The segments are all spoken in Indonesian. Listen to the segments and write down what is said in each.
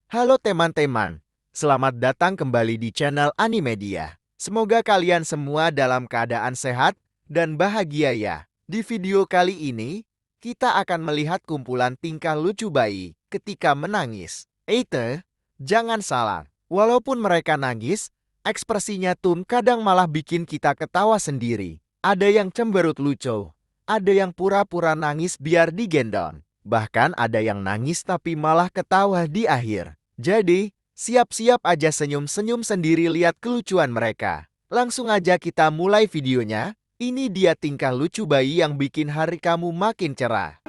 Halo teman-teman, selamat datang kembali di channel Animedia. Semoga kalian semua dalam keadaan sehat dan bahagia ya. Di video kali ini, kita akan melihat kumpulan tingkah lucu bayi ketika menangis. Eite, jangan salah, walaupun mereka nangis, ekspresinya tuh kadang malah bikin kita ketawa sendiri. Ada yang cemberut lucu, ada yang pura-pura nangis biar digendong. Bahkan ada yang nangis tapi malah ketawa di akhir. Jadi, siap-siap aja senyum-senyum sendiri lihat kelucuan mereka. Langsung aja kita mulai videonya. Ini dia tingkah lucu bayi yang bikin hari kamu makin cerah.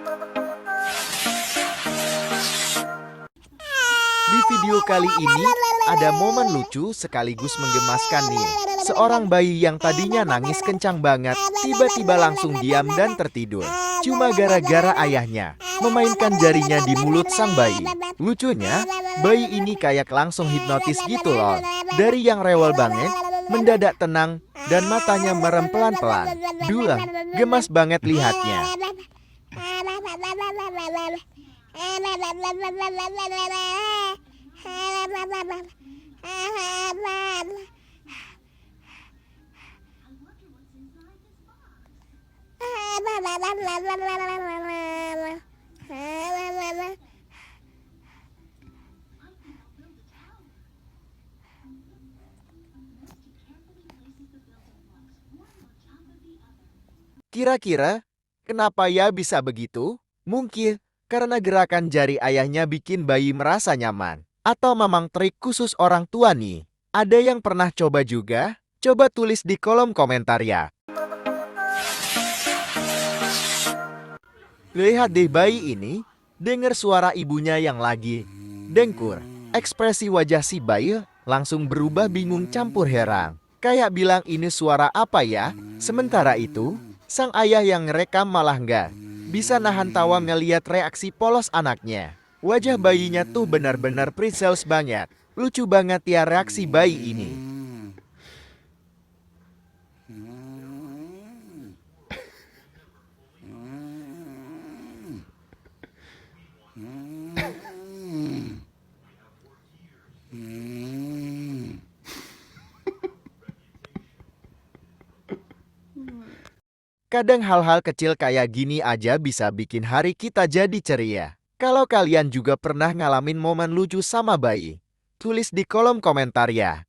Di video kali ini, ada momen lucu sekaligus menggemaskan nih. Seorang bayi yang tadinya nangis kencang banget, tiba-tiba langsung diam dan tertidur. Cuma gara-gara ayahnya memainkan jarinya di mulut sang bayi. Lucunya, bayi ini kayak langsung hipnotis gitu loh. Dari yang rewel banget, mendadak tenang, dan matanya merem pelan-pelan. Duh, gemas banget lihatnya. Kira-kira, kenapa ya bisa begitu? Mungkin karena gerakan jari ayahnya bikin bayi merasa nyaman. Atau memang trik khusus orang tua nih? Ada yang pernah coba juga? Coba tulis di kolom komentar ya. Lihat deh bayi ini, dengar suara ibunya yang lagi dengkur. Ekspresi wajah si bayi langsung berubah bingung campur heran. Kayak bilang ini suara apa ya? Sementara itu, sang ayah yang ngerekam malah nggak bisa nahan tawa ngeliat reaksi polos anaknya. Wajah bayinya tuh benar-benar princess banget. Lucu banget ya reaksi bayi ini. Kadang hal-hal kecil kayak gini aja bisa bikin hari kita jadi ceria. Kalau kalian juga pernah ngalamin momen lucu sama bayi, tulis di kolom komentar ya.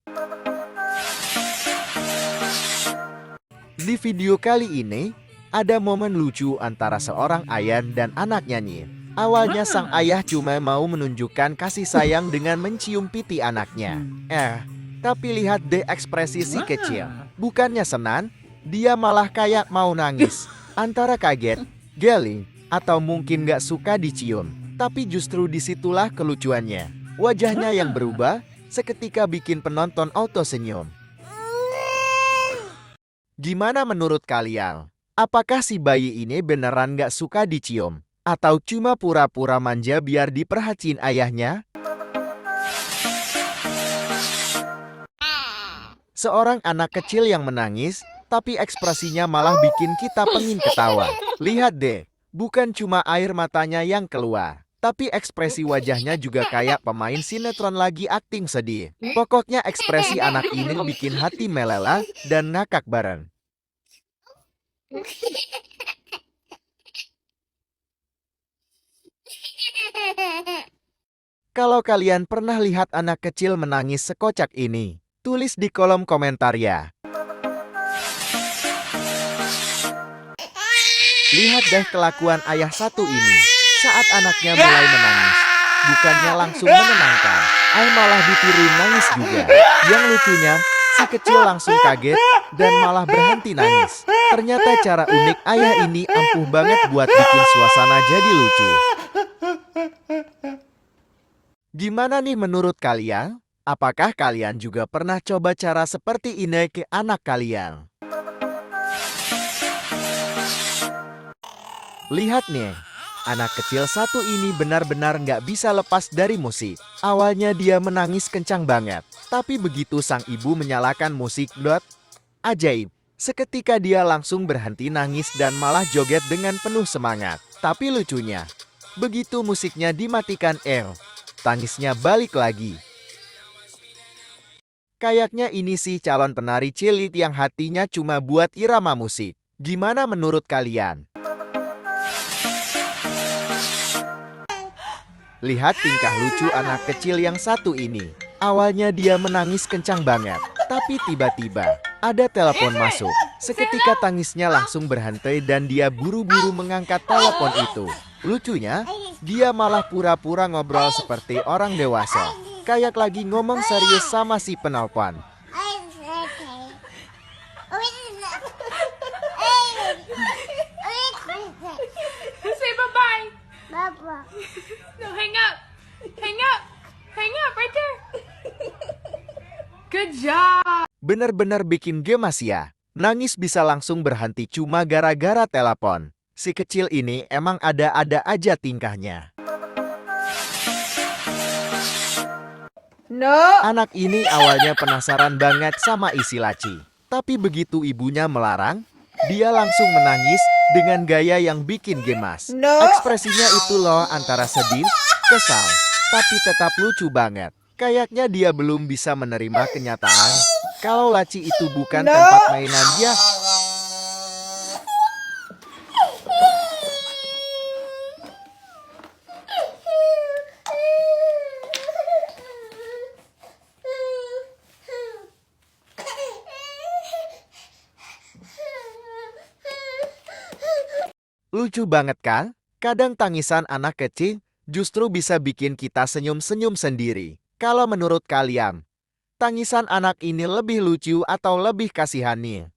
Di video kali ini, ada momen lucu antara seorang ayah dan anaknya nih. Awalnya sang ayah cuma mau menunjukkan kasih sayang dengan mencium pipi anaknya. Tapi lihat deh ekspresi si kecil. Bukannya senang, dia malah kayak mau nangis. Antara kaget, geli, atau mungkin gak suka dicium. Tapi justru disitulah kelucuannya. Wajahnya yang berubah, seketika bikin penonton auto senyum. Gimana menurut kalian? Apakah si bayi ini beneran gak suka dicium? Atau cuma pura-pura manja biar diperhatiin ayahnya? Seorang anak kecil yang menangis, tapi ekspresinya malah bikin kita pengen ketawa. Lihat deh, bukan cuma air matanya yang keluar, tapi ekspresi wajahnya juga kayak pemain sinetron lagi akting sedih. Pokoknya ekspresi anak ini bikin hati meleleh dan ngakak bareng. Kalau kalian pernah lihat anak kecil menangis sekocak ini, tulis di kolom komentar ya. Lihat deh kelakuan ayah satu ini. Saat anaknya mulai menangis, bukannya langsung menenangkan, malah ditiruin nangis juga. Yang lucunya, si kecil langsung kaget dan malah berhenti nangis. Ternyata cara unik ayah ini ampuh banget buat bikin suasana jadi lucu. Gimana nih menurut kalian? Apakah kalian juga pernah coba cara seperti ini ke anak kalian? Lihat nih, anak kecil satu ini benar-benar nggak bisa lepas dari musik. Awalnya dia menangis kencang banget, tapi begitu sang ibu menyalakan musik, ajaib. Seketika dia langsung berhenti nangis dan malah joget dengan penuh semangat. Tapi lucunya, begitu musiknya dimatikan, tangisnya balik lagi. Kayaknya ini sih calon penari cilik yang hatinya cuma buat irama musik. Gimana menurut kalian? Lihat tingkah lucu anak kecil yang satu ini. Awalnya dia menangis kencang banget, tapi tiba-tiba ada telepon masuk. Seketika tangisnya langsung berhenti dan dia buru-buru mengangkat telepon itu. Lucunya, dia malah pura-pura ngobrol seperti orang dewasa. Kayak lagi ngomong serius sama si penelpon. Say bye-bye. Papa. No, hang up. Hang up. Hang up right there. Good job. Bener-bener bikin gemas ya. Nangis bisa langsung berhenti cuma gara-gara telepon. Si kecil ini emang ada-ada aja tingkahnya. No. Anak ini awalnya penasaran banget sama isi laci. Tapi begitu ibunya melarang, dia langsung menangis dengan gaya yang bikin gemas. Ekspresinya itu loh antara sedih, kesal, tapi tetap lucu banget. Kayaknya dia belum bisa menerima kenyataan kalau laci itu bukan tempat mainan dia. Lucu banget kan? Kadang tangisan anak kecil justru bisa bikin kita senyum-senyum sendiri. Kalau menurut kalian, tangisan anak ini lebih lucu atau lebih kasihani?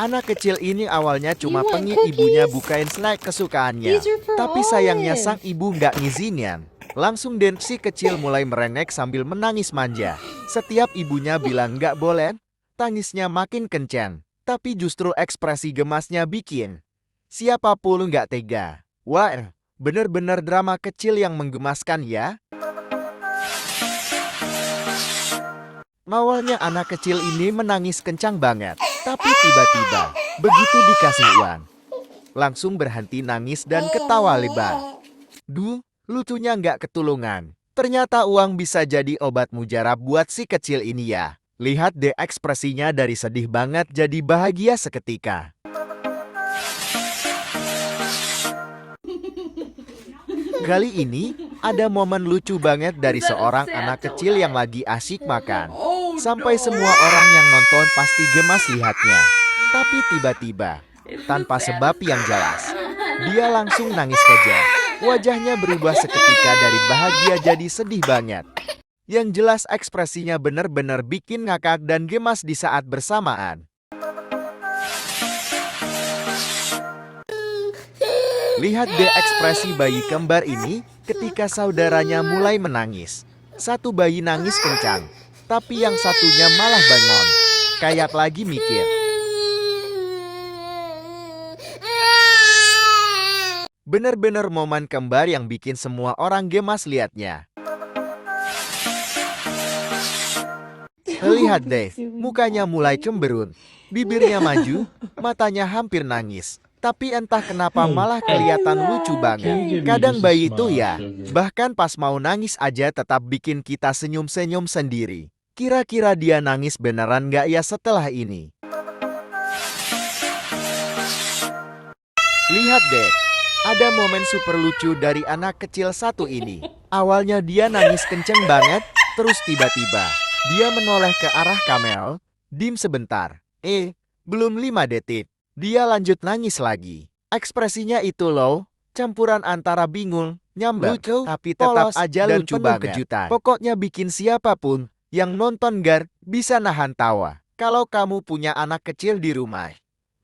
Anak kecil ini awalnya cuma pengen ibunya bukain snack kesukaannya. Tapi sayangnya sang ibu nggak ngizinin. Langsung deh si kecil mulai merengek sambil menangis manja. Setiap ibunya bilang nggak boleh, tangisnya makin kencang. Tapi justru ekspresi gemasnya bikin siapapun nggak tega. Wah, bener-bener drama kecil yang menggemaskan ya. Awalnya anak kecil ini menangis kencang banget. Tapi tiba-tiba, begitu dikasih uang, langsung berhenti nangis dan ketawa lebar. Duh, lucunya nggak ketulungan. Ternyata uang bisa jadi obat mujarab buat si kecil ini ya. Lihat deh ekspresinya dari sedih banget jadi bahagia seketika. Kali ini, ada momen lucu banget dari seorang anak kecil yang lagi asyik makan. Sampai semua orang yang nonton pasti gemas lihatnya. Tapi tiba-tiba, tanpa sebab yang jelas, dia langsung nangis kejar. Wajahnya berubah seketika dari bahagia jadi sedih banget. Yang jelas ekspresinya benar-benar bikin ngakak dan gemas di saat bersamaan. Lihat deh ekspresi bayi kembar ini ketika saudaranya mulai menangis. Satu bayi nangis kencang, tapi yang satunya malah bengong. Kayak lagi mikir. Bener-bener momen kembar yang bikin semua orang gemas liatnya. Lihat deh, mukanya mulai cemberut, bibirnya maju, matanya hampir nangis. Tapi entah kenapa malah kelihatan lucu banget. Kadang bayi itu ya, bahkan pas mau nangis aja tetap bikin kita senyum-senyum sendiri. Kira-kira dia nangis beneran gak ya setelah ini? Lihat deh, ada momen super lucu dari anak kecil satu ini. Awalnya dia nangis kenceng banget, terus tiba-tiba dia menoleh ke arah kamera, dim sebentar. Belum 5 detik. Dia lanjut nangis lagi. Ekspresinya itu loh, campuran antara bingung, nyambang, tapi tetap aja lucu banget. Kejutan. Pokoknya bikin siapapun yang nonton bisa nahan tawa. Kalau kamu punya anak kecil di rumah,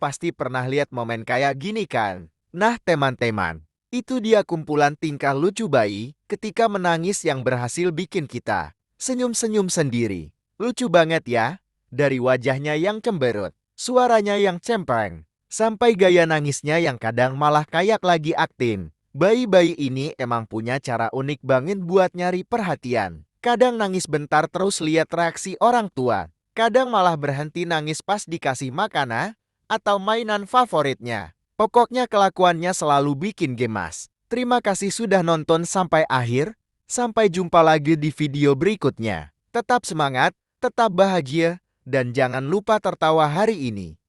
pasti pernah lihat momen kayak gini kan? Nah teman-teman, itu dia kumpulan tingkah lucu bayi ketika menangis yang berhasil bikin kita senyum-senyum sendiri. Lucu banget ya, dari wajahnya yang cemberut, suaranya yang cempreng, sampai gaya nangisnya yang kadang malah kayak lagi akting. Bayi-bayi ini emang punya cara unik banget buat nyari perhatian. Kadang nangis bentar terus lihat reaksi orang tua. Kadang malah berhenti nangis pas dikasih makanan atau mainan favoritnya. Pokoknya kelakuannya selalu bikin gemas. Terima kasih sudah nonton sampai akhir. Sampai jumpa lagi di video berikutnya. Tetap semangat, tetap bahagia, dan jangan lupa tertawa hari ini.